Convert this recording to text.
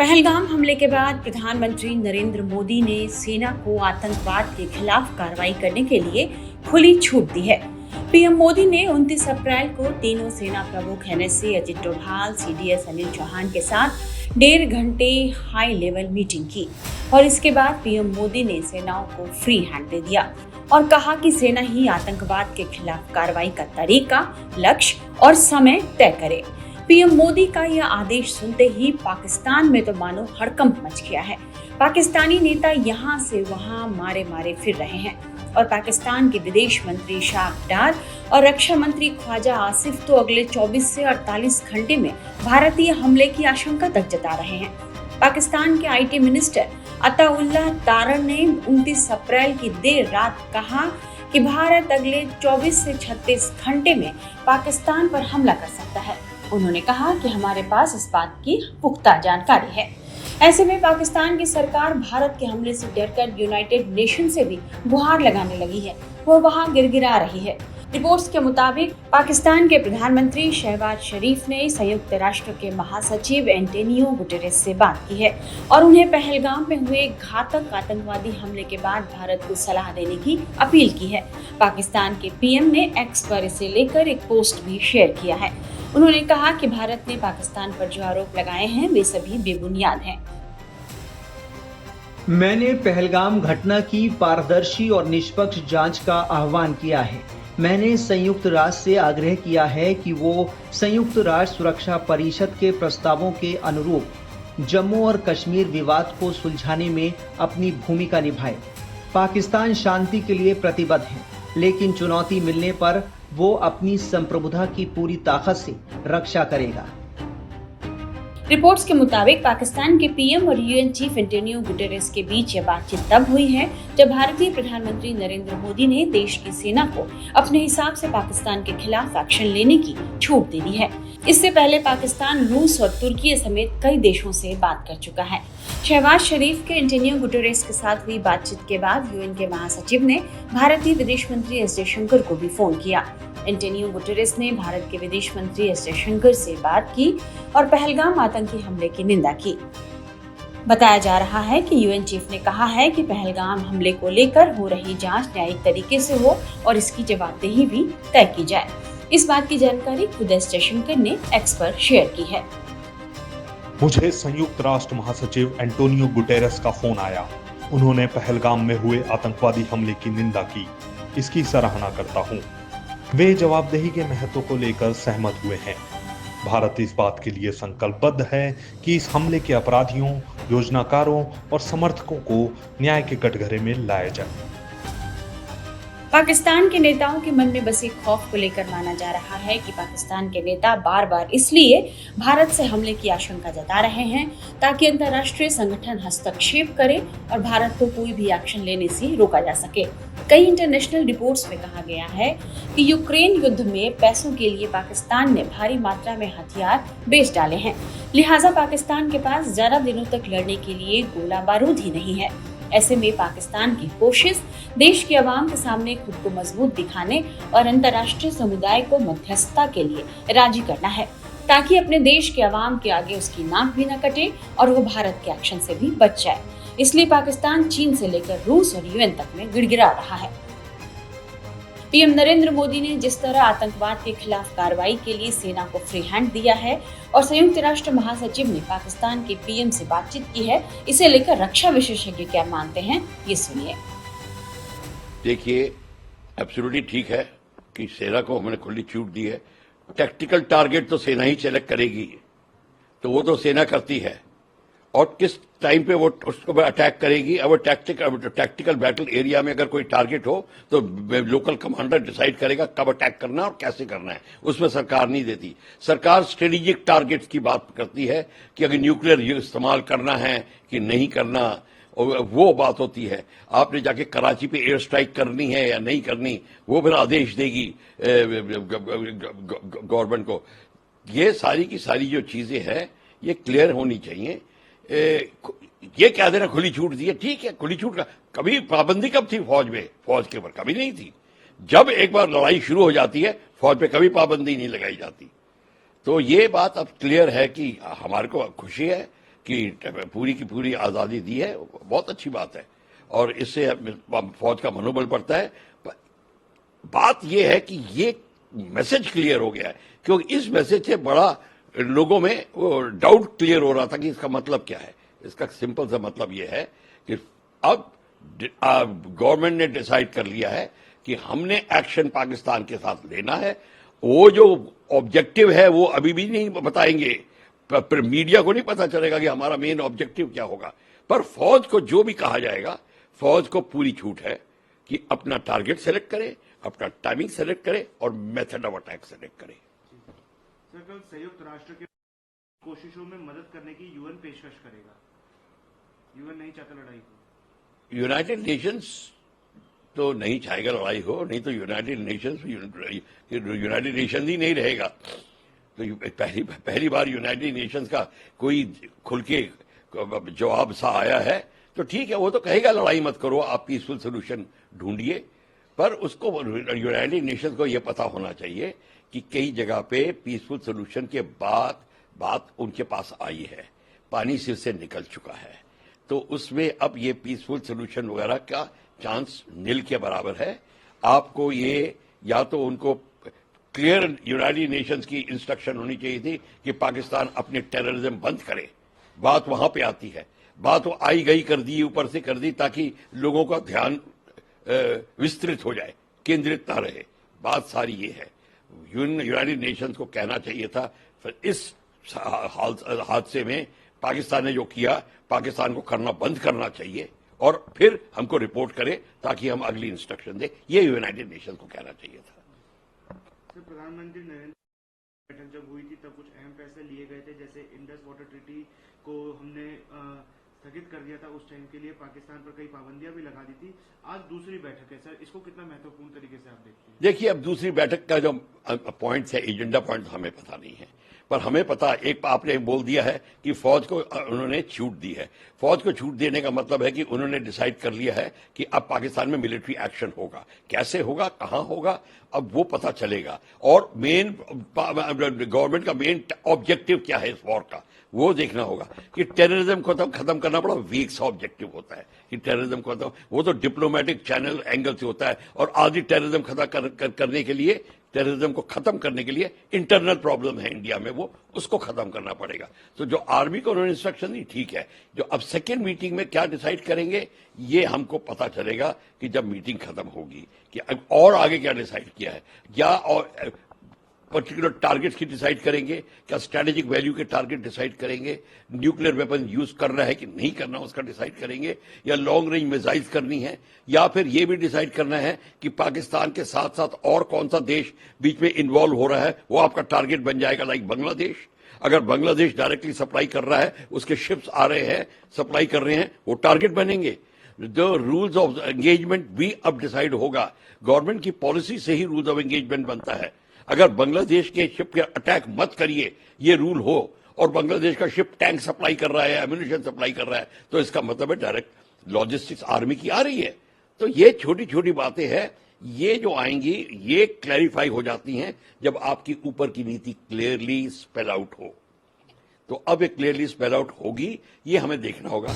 पहलगाम हमले के बाद प्रधानमंत्री नरेंद्र मोदी ने सेना को आतंकवाद के खिलाफ कार्रवाई करने के लिए खुली छूट दी है। पीएम मोदी ने 29 अप्रैल को तीनों सेना प्रमुख एनएसए अजित डोभाल, सीडीएस अनिल चौहान के साथ 1.5 घंटे हाई लेवल मीटिंग की और इसके बाद पीएम मोदी ने सेनाओं को फ्री हैंड दे दिया और कहा कि सेना ही आतंकवाद के खिलाफ कार्रवाई का तरीका, लक्ष्य और समय तय करे। पीएम मोदी का यह आदेश सुनते ही पाकिस्तान में तो मानो हड़कंप मच गया है। पाकिस्तानी नेता यहाँ से वहाँ मारे मारे फिर रहे हैं और पाकिस्तान के विदेश मंत्री शाह अब्दार और रक्षा मंत्री ख्वाजा आसिफ तो अगले 24 से 48 घंटे में भारतीय हमले की आशंका तक जता रहे हैं। पाकिस्तान के आईटी मिनिस्टर अताउल्लाह तारर ने 29 अप्रैल की देर रात कहा कि भारत अगले 24 से 36 घंटे में पाकिस्तान पर हमला कर सकता है। उन्होंने कहा कि हमारे पास इस बात की पुख्ता जानकारी है। ऐसे में पाकिस्तान की सरकार भारत के हमले से डरकर यूनाइटेड नेशन से भी गुहार लगाने लगी है। वो वहां गिड़गिड़ा रही है। रिपोर्ट्स के मुताबिक पाकिस्तान के प्रधानमंत्री शहबाज शरीफ ने संयुक्त राष्ट्र के महासचिव एंटोनियो गुटेरेस से बात की है और उन्हें पहलगाम में हुए घातक आतंकवादी हमले के बाद भारत को सलाह देने की अपील की है। पाकिस्तान के पीएम ने एक्स पर इसे लेकर एक पोस्ट भी शेयर किया है। उन्होंने कहा कि भारत ने पाकिस्तान पर जो आरोप लगाए हैं वे सभी बेबुनियाद हैं। मैंने पहलगाम घटना की पारदर्शी और निष्पक्ष जांच का आह्वान किया है। मैंने संयुक्त राष्ट्र से आग्रह किया है कि वो संयुक्त राष्ट्र सुरक्षा परिषद के प्रस्तावों के अनुरूप जम्मू और कश्मीर विवाद को सुलझाने में अपनी भूमिका निभाए। पाकिस्तान शांति के लिए प्रतिबद्ध है, लेकिन चुनौती मिलने पर वो अपनी संप्रभुता की पूरी ताकत से रक्षा करेगा। रिपोर्ट्स के मुताबिक पाकिस्तान के पीएम और यूएन चीफ एंटोनियो गुटेरेस के बीच यह बातचीत तब हुई है जब भारतीय प्रधानमंत्री नरेंद्र मोदी ने देश की सेना को अपने हिसाब से पाकिस्तान के खिलाफ एक्शन लेने की छूट दे दी है। इससे पहले पाकिस्तान रूस और तुर्की समेत कई देशों से बात कर चुका है। शहबाज शरीफ के एंटोनियो गुटेरेस के साथ हुई बातचीत के बाद यूएन के महासचिव ने भारतीय विदेश मंत्री एस जयशंकर को भी फोन किया। एंटोनियो गुटेरेस ने भारत के विदेश मंत्री एस जयशंकर से बात की और पहलगाम आतंकी हमले की निंदा की। बताया जा रहा है कि यूएन चीफ ने कहा है कि पहलगाम हमले को लेकर हो रही जांच न्यायिक तरीके से हो और इसकी जवाबदेही भी तय की जाए। इस बात की जानकारी खुद एस जयशंकर ने एक्स पर शेयर की है। मुझे संयुक्त राष्ट्र महासचिव एंटोनियो गुटेरेस का फोन आया। उन्होंने पहलगाम में हुए आतंकवादी हमले की निंदा की। इसकी सराहना करता हूँ। वे जवाबदेही के महत्व को लेकर सहमत हुए हैं। भारत इस बात के लिए संकल्पबद्ध है कि इस हमले के अपराधियों, योजनाकारों और समर्थकों को न्याय के कटघरे में लाया जाए। पाकिस्तान के नेताओं के मन में बसे खौफ को लेकर माना जा रहा है कि पाकिस्तान के नेता बार बार इसलिए भारत से हमले की आशंका जता रहे हैं ताकि अंतर्राष्ट्रीय संगठन हस्तक्षेप करे और भारत को कोई भी एक्शन लेने से रोका जा सके। कई इंटरनेशनल रिपोर्ट्स में कहा गया है कि यूक्रेन युद्ध में पैसों के लिए पाकिस्तान ने भारी मात्रा में हथियार बेच डाले हैं, लिहाजा पाकिस्तान के पास ज्यादा दिनों तक लड़ने के लिए गोला बारूद ही नहीं है। ऐसे में पाकिस्तान की कोशिश देश की आवाम के सामने खुद को मजबूत दिखाने और अंतर्राष्ट्रीय समुदाय को मध्यस्थता के लिए राजी करना है ताकि अपने देश के आवाम के आगे उसकी नाक भी न कटे और वो भारत के एक्शन से भी बच जाए। इसलिए पाकिस्तान चीन से लेकर रूस और यूएन तक में गिड़गिड़ा रहा है। पीएम नरेंद्र मोदी ने जिस तरह आतंकवाद के खिलाफ कार्रवाई के लिए सेना को फ्री हैंड दिया है और संयुक्त राष्ट्र महासचिव ने पाकिस्तान के पीएम से बातचीत की है, इसे लेकर रक्षा विशेषज्ञ क्या मानते हैं, ये सुनिए। देखिए, एब्सोल्युटली ठीक है कि सेना को हमने खुली छूट दी है। टैक्टिकल टारगेट तो सेना ही सेलेक्ट करेगी, तो वो तो सेना करती है और किस टाइम पे वो उसको अटैक करेगी। अब टैक्टिकल बैटल एरिया में अगर कोई टारगेट हो तो लोकल कमांडर डिसाइड करेगा कब अटैक करना है और कैसे करना है। उसमें सरकार नहीं देती। सरकार स्ट्रेटेजिक टारगेट्स की बात करती है कि अगर न्यूक्लियर इस्तेमाल करना है कि नहीं करना, वो बात होती है। आपने जाके कराची पे एयर स्ट्राइक करनी है या नहीं करनी, वो फिर आदेश देगी गवर्नमेंट को। ये सारी की सारी जो चीजें हैं ये क्लियर होनी चाहिए। ये क्या देना खुली छूट दी है, ठीक है। खुली छूट का कभी पाबंदी कब थी फौज में? फौज के ऊपर कभी नहीं थी। जब एक बार लड़ाई शुरू हो जाती है फौज पे कभी पाबंदी नहीं लगाई जाती। तो ये बात अब क्लियर है कि हमारे को खुशी है की पूरी की पूरी आज़ादी दी है, बहुत अच्छी बात है और इससे फौज का मनोबल बढ़ता है। बात यह है कि ये मैसेज क्लियर हो गया है, क्योंकि इस मैसेज से बड़ा लोगों में वो डाउट क्लियर हो रहा था कि इसका मतलब क्या है। इसका सिंपल सा मतलब यह है कि अब गवर्नमेंट ने डिसाइड कर लिया है कि हमने एक्शन पाकिस्तान के साथ लेना है। वो जो ऑब्जेक्टिव है वो अभी भी नहीं बताएंगे, पर मीडिया को नहीं पता चलेगा कि हमारा मेन ऑब्जेक्टिव क्या होगा, पर फौज को जो भी कहा जाएगा, फौज को पूरी छूट है कि अपना टारगेट सेलेक्ट करे, अपना टाइमिंग सेलेक्ट करे और मेथड ऑफ अटैक सेलेक्ट करे। सर, कल संयुक्त राष्ट्र के कोशिशों में मदद करने की यूएन पेशकश करेगा। यूएन नहीं चाहता लड़ाई को। यूनाइटेड नेशंस तो नहीं चाहेगा लड़ाई हो, नहीं तो यूनाइटेड नेशन ही नहीं रहेगा। तो पहली बार यूनाइटेड नेशंस का कोई खुल के जवाब सा आया है, तो ठीक है, वो तो कहेगा लड़ाई मत करो, आप पीसफुल सोल्यूशन ढूंढिए। पर उसको यूनाइटेड नेशंस को यह पता होना चाहिए कि कई जगह पे पीसफुल सोल्यूशन के बाद बात उनके पास आई है, पानी सिर से निकल चुका है, तो उसमें अब ये पीसफुल सोल्यूशन वगैरह का चांस नील के बराबर है। आपको ये या तो उनको क्लियर यूनाइटेड नेशंस की इंस्ट्रक्शन होनी चाहिए थी कि पाकिस्तान अपने टेररिज्म बंद करे, बात वहां पे आती है। बात वो आई गई कर दी, ऊपर से कर दी, ताकि लोगों का ध्यान विस्तृत हो जाए, केंद्रित ना रहे। बात सारी ये है, यूनाइटेड नेशंस को कहना चाहिए था फिर इस हादसे में पाकिस्तान ने जो किया, पाकिस्तान को करना बंद करना चाहिए और फिर हमको रिपोर्ट करे ताकि हम अगली इंस्ट्रक्शन दे। ये यूनाइटेड नेशंस को कहना चाहिए था। सर, प्रधानमंत्री नरेंद्र मोदी बैठक जब हुई थी तब कुछ अहम फैसले लिए गए थे, जैसे इंडस वाटर ट्रीटी को हमने स्थगित कर दिया था। उस टाइम के लिए पाकिस्तान पर कई पाबंदियां भी लगा दी थी। आज दूसरी बैठक है सर, इसको कितना महत्वपूर्ण तरीके से आप देखते हैं? देखिए, अब दूसरी बैठक का जो पॉइंट्स है, एजेंडा पॉइंट हमें पता नहीं है, पर हमें पता, एक आपने बोल दिया है कि फौज को उन्होंने छूट दी है। फौज को छूट देने का मतलब है कि उन्होंने डिसाइड कर लिया है कि अब पाकिस्तान में मिलिट्री एक्शन होगा। कैसे होगा, कहां होगा, अब वो पता चलेगा। और मेन गवर्नमेंट का मेन ऑब्जेक्टिव क्या है इस वॉर का, वो देखना होगा। कि टेररिज्म को तो खत्म करना बड़ा वीक सा ऑब्जेक्टिव होता है कि टेररिज्म को तो वो तो डिप्लोमेटिक चैनल एंगल से होता है, और आधी टेररिज्म खत्म करने के लिए, टेररिज्म को खत्म करने के लिए इंटरनल प्रॉब्लम है इंडिया में, वो उसको खत्म करना पड़ेगा। तो जो आर्मी को उन्होंने इंस्ट्रक्शन दी, ठीक है। जो अब सेकेंड मीटिंग में क्या डिसाइड करेंगे, ये हमको पता चलेगा कि जब मीटिंग खत्म होगी कि अब और आगे क्या डिसाइड किया है। या और पर्टिकुलर टारगेट्स की डिसाइड करेंगे, क्या स्ट्रेटेजिक वैल्यू के टारगेट डिसाइड करेंगे, न्यूक्लियर वेपन यूज करना है कि नहीं करना उसका डिसाइड करेंगे, या लॉन्ग रेंज मिसाइल्स करनी है, या फिर यह भी डिसाइड करना है कि पाकिस्तान के साथ साथ और कौन सा देश बीच में इन्वॉल्व हो रहा है, वो आपका टारगेट बन जाएगा। लाइक बांग्लादेश, अगर बांग्लादेश डायरेक्टली सप्लाई कर रहा है, उसके शिप्स आ रहे हैं, सप्लाई कर रहे हैं, वो टारगेट बनेंगे। जो रूल्स ऑफ एंगेजमेंट भी अब डिसाइड होगा। गवर्नमेंट की पॉलिसी से ही रूल्स ऑफ एंगेजमेंट बनता है। अगर बांग्लादेश के शिप के अटैक मत करिए, ये रूल हो, और बांग्लादेश का शिप टैंक सप्लाई कर रहा है, एम्यूनिशन सप्लाई कर रहा है, तो इसका मतलब है डायरेक्ट लॉजिस्टिक्स आर्मी की आ रही है। तो ये छोटी छोटी बातें हैं, ये जो आएंगी ये क्लैरिफाई हो जाती हैं जब आपकी ऊपर की नीति क्लियरली स्पेल आउट हो। तो अब ये क्लियरली स्पेल आउट होगी, ये हमें देखना होगा।